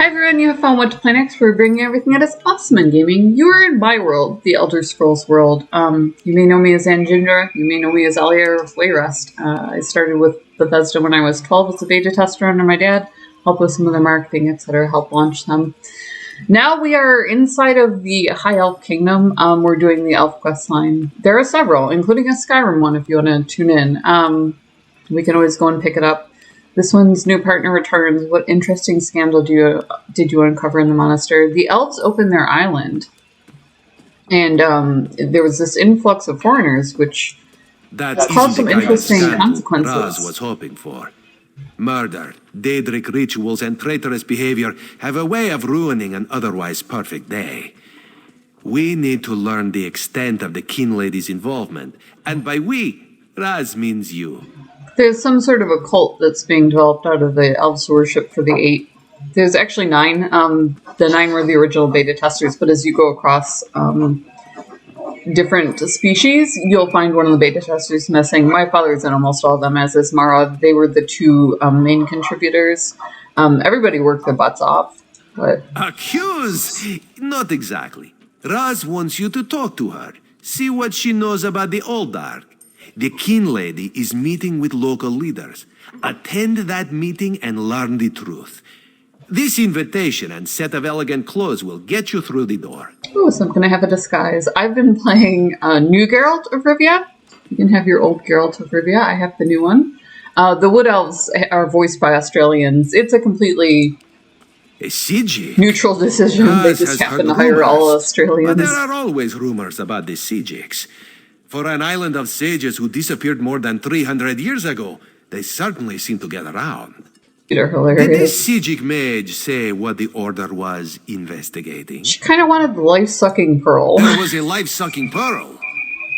Hi everyone, you have found what to play next. We're bringing everything that is awesome in gaming. You are in my world, the Elder Scrolls world. You may know me as Anjindra, you may know me as Aliera of Wayrest. I started with Bethesda when I was 12 as a beta tester under my dad, help with some of the marketing, etc., help launch them. Now we are inside of the High Elf Kingdom. We're doing the Elf quest line. There are several, including a Skyrim one if you want to tune in. We can always go and pick it up. This one's new partner returns. What interesting scandal did you uncover in the monastery? The elves opened their island, and there was this influx of foreigners, which caused some interesting consequences. Raz was hoping for. Murder, Daedric rituals, and traitorous behavior have a way of ruining an otherwise perfect day. We need to learn the extent of the King Lady's involvement, and by we, Raz means you. There's some sort of a cult that's being developed out of the elves' worship for the 8. There's actually 9. The 9 were the original beta testers, but as you go across different species, you'll find one of the beta testers missing. My father's in almost all of them, as is Mara. They were the 2 main contributors. Everybody worked their butts off. But Accuse? Not exactly. Raz wants you to talk to her. See what she knows about the Old Dark. The King Lady is meeting with local leaders. Attend that meeting and learn the truth. This invitation and set of elegant clothes will get you through the door. oh, so I'm going to have a disguise. I've been playing new Geralt of Rivia. You can have your old Geralt of Rivia. I have the new one. The Wood Elves are voiced by Australians. It's a completely neutral decision. They just happen to hire all Australians. But there are always rumors about the Sijiks. For an island of sages who disappeared more than 300 years ago, they certainly seem to get around. They're hilarious. Did this Sijik mage say what the Order was investigating? She kind of wanted the life-sucking pearl. There was a life-sucking pearl.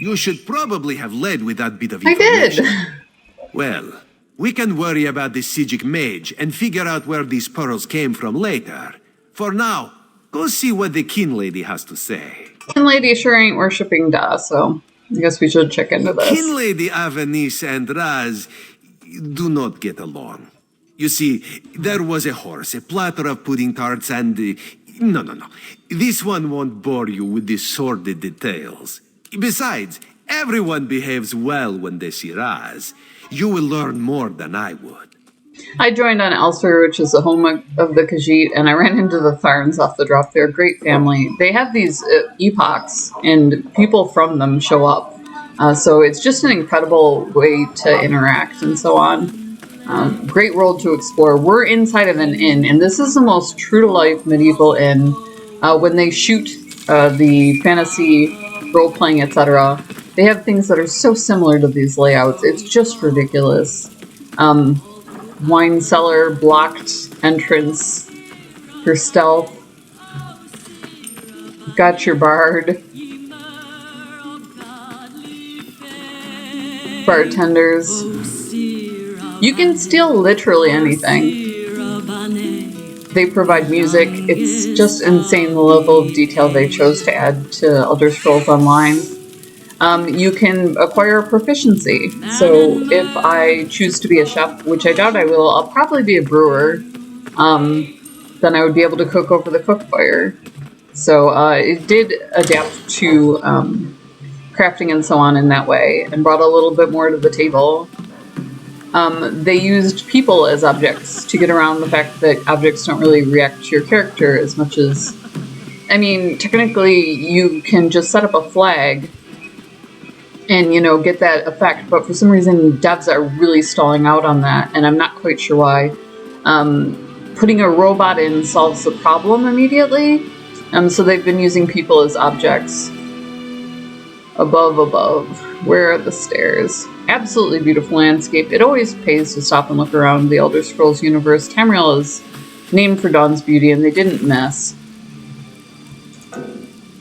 You should probably have led with that bit of information. I did. Well, we can worry about the Sijik mage and figure out where these pearls came from later. For now, go see what the King Lady has to say. King Lady sure ain't worshipping Da, so I guess we should check into this. King Lady Avenice and Raz do not get along. You see, there was a horse, a platter of pudding tarts, and... No. This one won't bore you with the sordid details. Besides, everyone behaves well when they see Raz. You will learn more than I would. I joined on Elsewhere, which is the home of the Khajiit, and I ran into the Tharns off the drop. They're a great family. They have these epochs, and people from them show up. So it's just an incredible way to interact and so on. Great world to explore. We're inside of an inn, and this is the most true-to-life medieval inn. When they shoot the fantasy, role-playing, etc., they have things that are so similar to these layouts. It's just ridiculous. Wine cellar, blocked entrance for stealth. Got your bard. Bartenders. You can steal literally anything. They provide music. It's just insane the level of detail they chose to add to Elder Scrolls Online. You can acquire a proficiency. So if I choose to be a chef, which I doubt I will, I'll probably be a brewer. Then I would be able to cook over the cook fire. So it did adapt to crafting and so on in that way, and brought a little bit more to the table. They used people as objects to get around the fact that objects don't really react to your character as much as... I mean, technically you can just set up a flag and, you know, get that effect, but for some reason devs are really stalling out on that, and I'm not quite sure why. Putting a robot in solves the problem immediately, so they've been using people as objects. Above. Where are the stairs? Absolutely beautiful landscape. It always pays to stop and look around the Elder Scrolls universe. Tamriel is named for Dawn's beauty, and they didn't miss.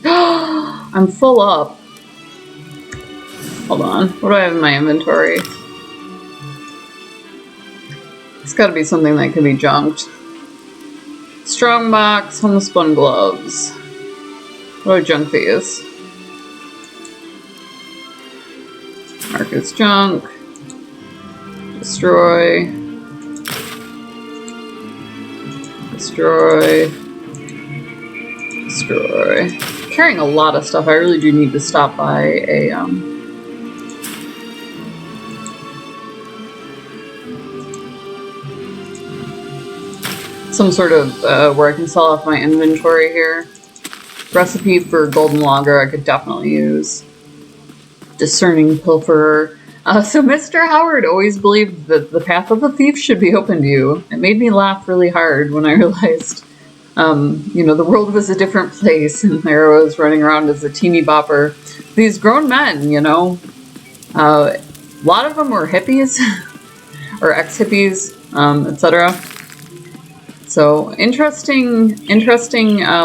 I'm full up. Hold on. What do I have in my inventory? It's gotta be something that can be junked. Strongbox, homespun gloves. What do I junk these? Mark as junk. Destroy. Destroy. Destroy. Carrying a lot of stuff. I really do need to stop by a, some sort of, where I can sell off my inventory here. Recipe for golden lager I could definitely use. Discerning pilferer. So Mr. Howard always believed that the path of the thief should be open to you. It made me laugh really hard when I realized, you know, the world was a different place and there I was running around as a teeny bopper. These grown men, you know, a lot of them were hippies or ex-hippies, etc. So interesting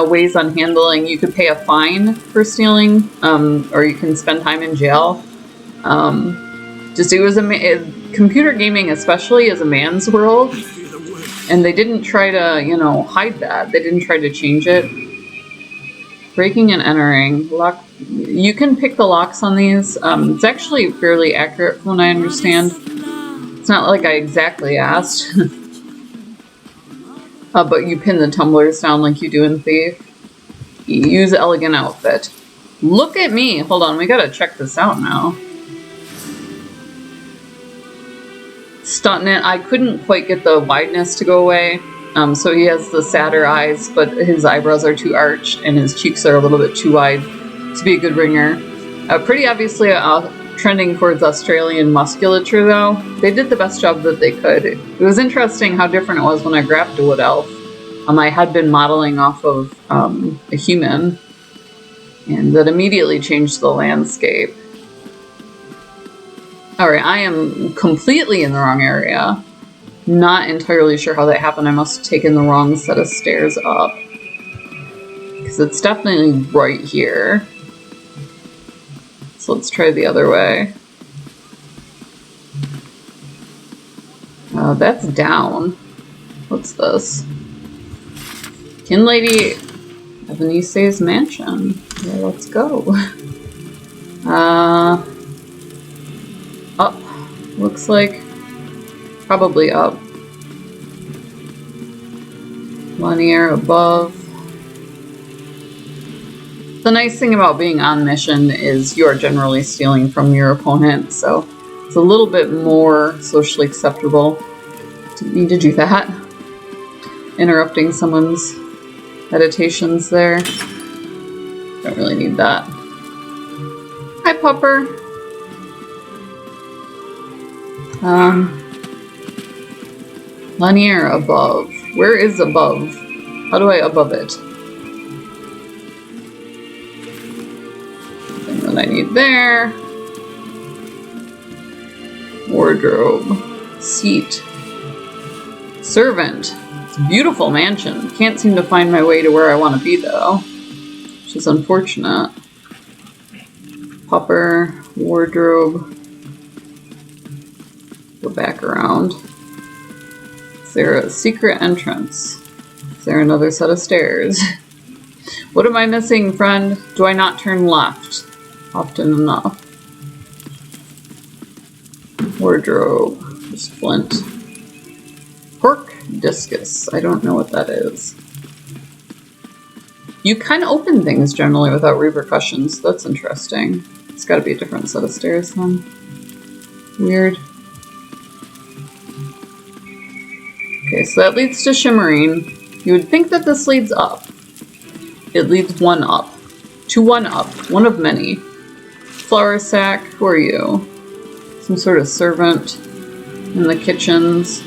ways on handling. You could pay a fine for stealing, or you can spend time in jail. It was computer gaming, especially, is a man's world, and they didn't try to, you know, hide that. They didn't try to change it. Breaking and entering. Lock. You can pick the locks on these. It's actually fairly accurate from what I understand. It's not like I exactly asked. But you pin the tumblers down like you do in Thief. You use elegant outfit. Look at me! Hold on, we gotta check this out now. Stuntnet, I couldn't quite get the wideness to go away. So he has the sadder eyes, but his eyebrows are too arched and his cheeks are a little bit too wide to be a good ringer. Pretty obviously trending towards Australian musculature, though. They did the best job that they could. It was interesting how different it was when I grabbed a wood elf. I had been modeling off of a human, and that immediately changed the landscape. Alright, I am completely in the wrong area. Not entirely sure how that happened. I must have taken the wrong set of stairs up. Because it's definitely right here. So let's try the other way. That's down. What's this? Kin Lady Evanice's mansion. Yeah, let's go. Up. Looks like probably up. Linear above. The nice thing about being on mission is you are generally stealing from your opponent, so it's a little bit more socially acceptable. Didn't need to do that. Interrupting someone's meditations there. Don't really need that. Hi, Pupper. Linear above. Where is above? How do I above it? Thing that I need there. Wardrobe. Seat. Servant. It's a beautiful mansion. Can't seem to find my way to where I want to be, though. Which is unfortunate. Pupper. Wardrobe. Go back around. Is there a secret entrance? Is there another set of stairs? What am I missing, friend? Do I not turn left often enough? Wardrobe. Just flint. Pork discus. I don't know what that is. You kind of open things generally without repercussions. That's interesting. It's got to be a different set of stairs then. Weird. Okay, so that leads to Shimmering. You would think that this leads up. It leads one up. To one up. One of many. Flour sack. Who are you? Some sort of servant in the kitchens.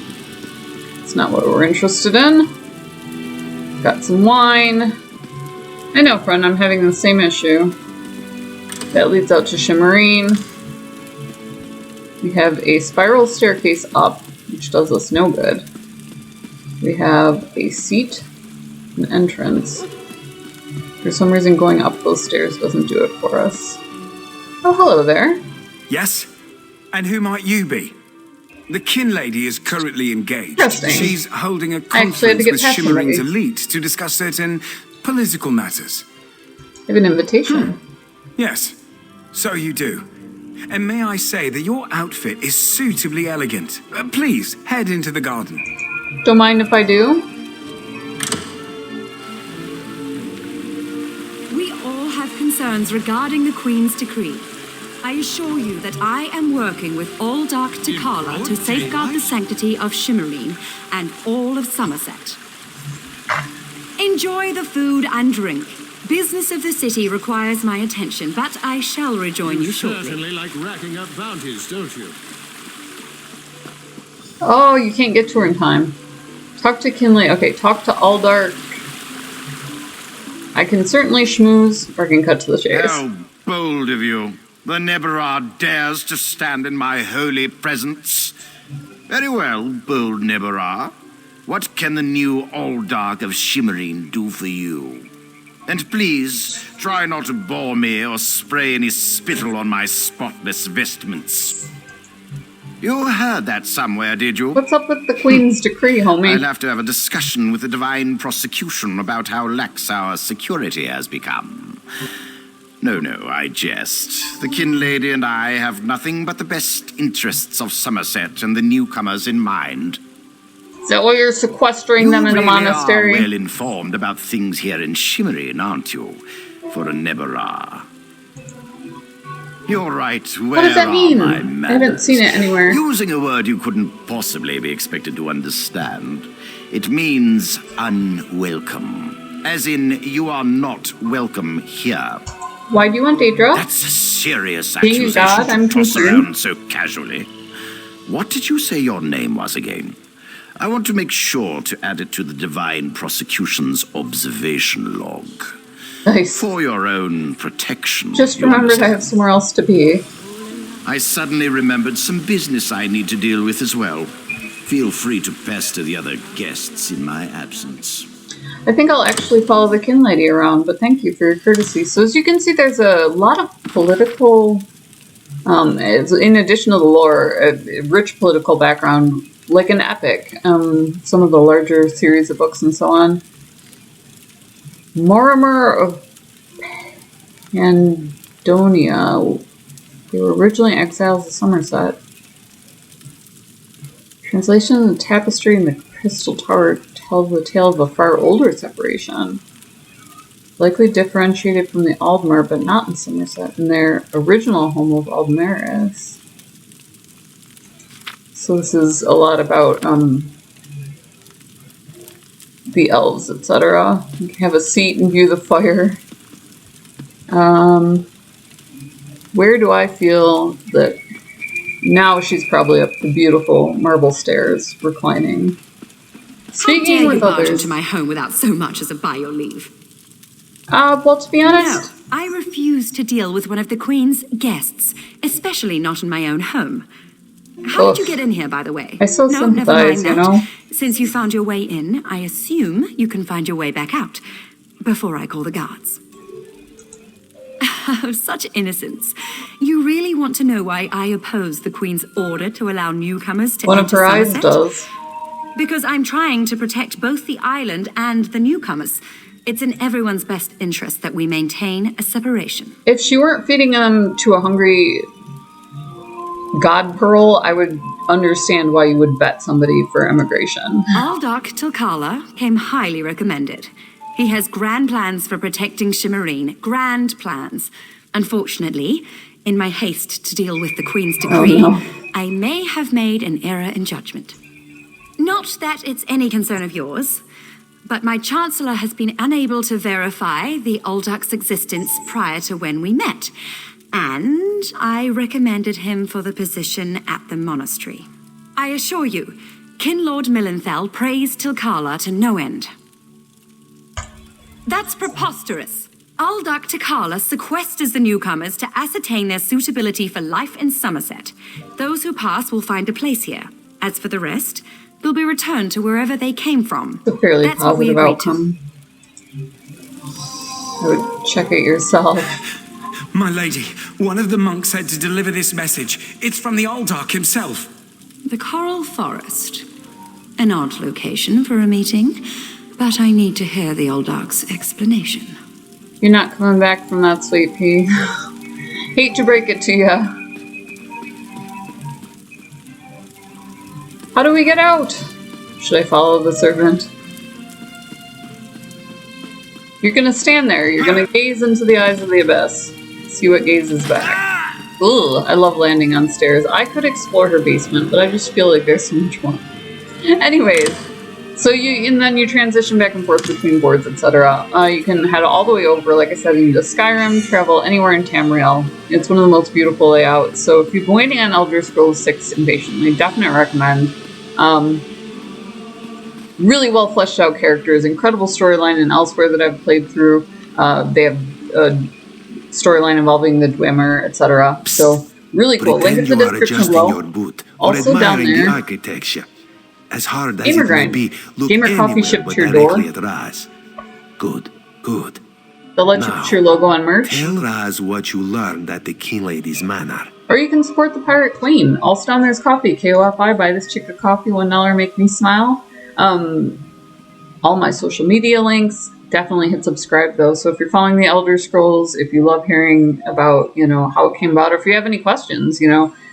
It's not what we're interested in. Got some wine. I know, friend, I'm having the same issue. That leads out to Shimmering. We have a spiral staircase up, which does us no good. We have a seat, an entrance. For some reason, going up those stairs doesn't do it for us. Oh, hello there. Yes? And who might you be? The Kin Lady is currently engaged. Interesting. She's holding a I actually had to conference get with past Shimmering's somebody. elite to discuss certain political matters. I have an invitation. Yes, so you do. And may I say that your outfit is suitably elegant. Please, head into the garden. Don't mind if I do. have concerns regarding the Queen's decree, I assure you that I am working with Aldark Takala to safeguard the sanctity of Shimmerine and all of Somerset. Enjoy the food and drink. Business of the city requires my attention, but I shall rejoin you shortly. You certainly like racking up bounties, don't you? Oh, you can't get to her in time. Talk to Kinley. Okay, talk to Aldark. I can certainly schmooze, or I can cut to the chase. How bold of you. The Neberard dares to stand in my holy presence. Very well, bold Neberard. What can the new Aldark of Shimmerine do for you? And please, try not to bore me or spray any spittle on my spotless vestments. You heard that somewhere, did you? What's up with the Queen's decree, homie? I'll have to have a discussion with the Divine Prosecution about how lax our security has become. No, I jest. The Kinlady and I have nothing but the best interests of Somerset and the newcomers in mind. Is that why you're sequestering them in a monastery? You really are well informed about things here in Shimmerine, aren't you? For a Neberah. You're right. What does that mean? I haven't seen it anywhere. Using a word you couldn't possibly be expected to understand. It means unwelcome. As in, you are not welcome here. Why do you want Daedra? That's a serious Being accusation God, I'm to toss concerned. around so casually. What did you say your name was again? I want to make sure to add it to the Divine Prosecution's observation log. Nice. For your own protection. Just remembered I have somewhere else to be. I suddenly remembered some business I need to deal with as well. Feel free to pester the other guests in my absence. I think I'll actually follow the Kinlady around, but thank you for your courtesy. So as you can see, there's a lot of political, in addition to the lore, a rich political background, like an epic. Some of the larger series of books and so on. Mortimer of Pandonia. They were originally exiles of Somerset. Translation of the tapestry in the Crystal Tower tells the tale of a far older separation. Likely differentiated from the Aldmer, but not in Somerset, in their original home of Aldmeris. So this is a lot about the elves, etc. You can have a seat and view the fire. Where do I feel that now she's probably up the beautiful marble stairs, reclining. Speaking with others. Into my home without so much as a by your leave. Well, to be honest, No, I refuse to deal with one of the Queen's guests, especially not in my own home. How did you get in here, by the way? I so No, never sympathize, mind you that. know. Since you found your way in, I assume you can find your way back out before I call the guards. Oh, such innocence. You really want to know why I oppose the Queen's order to allow newcomers to One of enter her eyes Somerset? does. Because I'm trying to protect both the island and the newcomers. It's in everyone's best interest that we maintain a separation. If she weren't feeding them to a hungry god pearl, I would understand why you would bet somebody for emigration. Aldark Tilkala came highly recommended. He has grand plans for protecting Shimmerine. Grand plans. Unfortunately, in my haste to deal with the Queen's decree, I may have made an error in judgment. Not that it's any concern of yours, but my Chancellor has been unable to verify the Aldark's existence prior to when we met, and I recommended him for the position at the monastery. I assure you, Kinlord Millenthal praised Tilkala to no end. That's preposterous. Aldark Tilkala sequesters the newcomers to ascertain their suitability for life in Somerset. Those who pass will find a place here. As for the rest, they'll be returned to wherever they came from. It's a fairly That's what we positive agreed outcome. I would check it yourself. My lady, one of the monks said to deliver this message. It's from the Aldark himself. The Coral Forest. An odd location for a meeting, but I need to hear the Aldark's explanation. You're not coming back from that, sweet pea. Hate to break it to ya. How do we get out? Should I follow the servant? You're gonna stand there. You're gonna gaze into the eyes of the abyss. See what gazes back. Ugh, I love landing on stairs. I could explore her basement, but I just feel like there's so much more. Anyways, so and then you transition back and forth between boards, etc. You can head all the way over, like I said, into Skyrim, travel anywhere in Tamriel. It's one of the most beautiful layouts. So if you've been waiting on Elder Scrolls 6 impatiently, definitely recommend. Really well fleshed out characters, incredible storyline, and elsewhere that I've played through, they have a storyline involving the Dwemer, etc. So really cool. Link in the description below. Also down there, the architecture. As hard as Gamer it may Grind. be, look Gamer coffee anywhere shipped but to your door. directly at Raz. Good, good. they'll let you put your logo on merch. Tell Raz what you learned at the King Lady's Manor. Or you can support the Pirate Queen. Also down there's coffee. KOFI, buy this chick a coffee, $1, make me smile. All my social media links. Definitely hit subscribe though. So if you're following the Elder Scrolls, if you love hearing about, how it came about, or if you have any questions,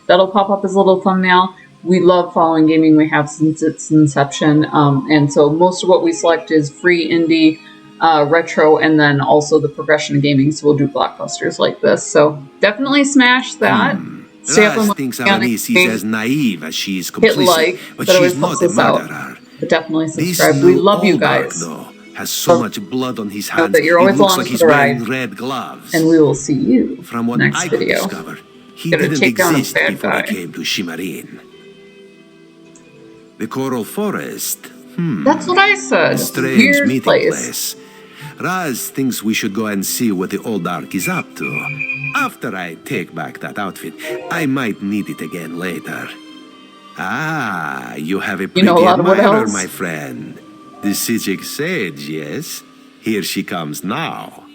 that'll pop up as a little thumbnail. We love following gaming. We have since its inception. And so most of what we select is free indie, retro, and then also the progression of gaming. So we'll do blockbusters like this. So definitely smash that. Stay up Raz on thinks my Alanis is as naive as she is hit complicit, like, but that always she's helps not a us out. murderer. But definitely This subscribe. We new love you Oldark, guys. though, has so much blood on his hands, that you're always it looks along like for he's the wearing ride. red gloves. And we will see you From what next I could video. discover, he Gotta didn't take down a exist bad before guy. he came to Shimmerin. The Coral Forest. That's what I said. Strange Weird meeting place. Raz thinks we should go and see what the Oldark is up to. After I take back that outfit, I might need it again later. Ah, you have a pretty know a lot of what admirer, else? my friend. The Sijic Sage, yes? Here she comes now.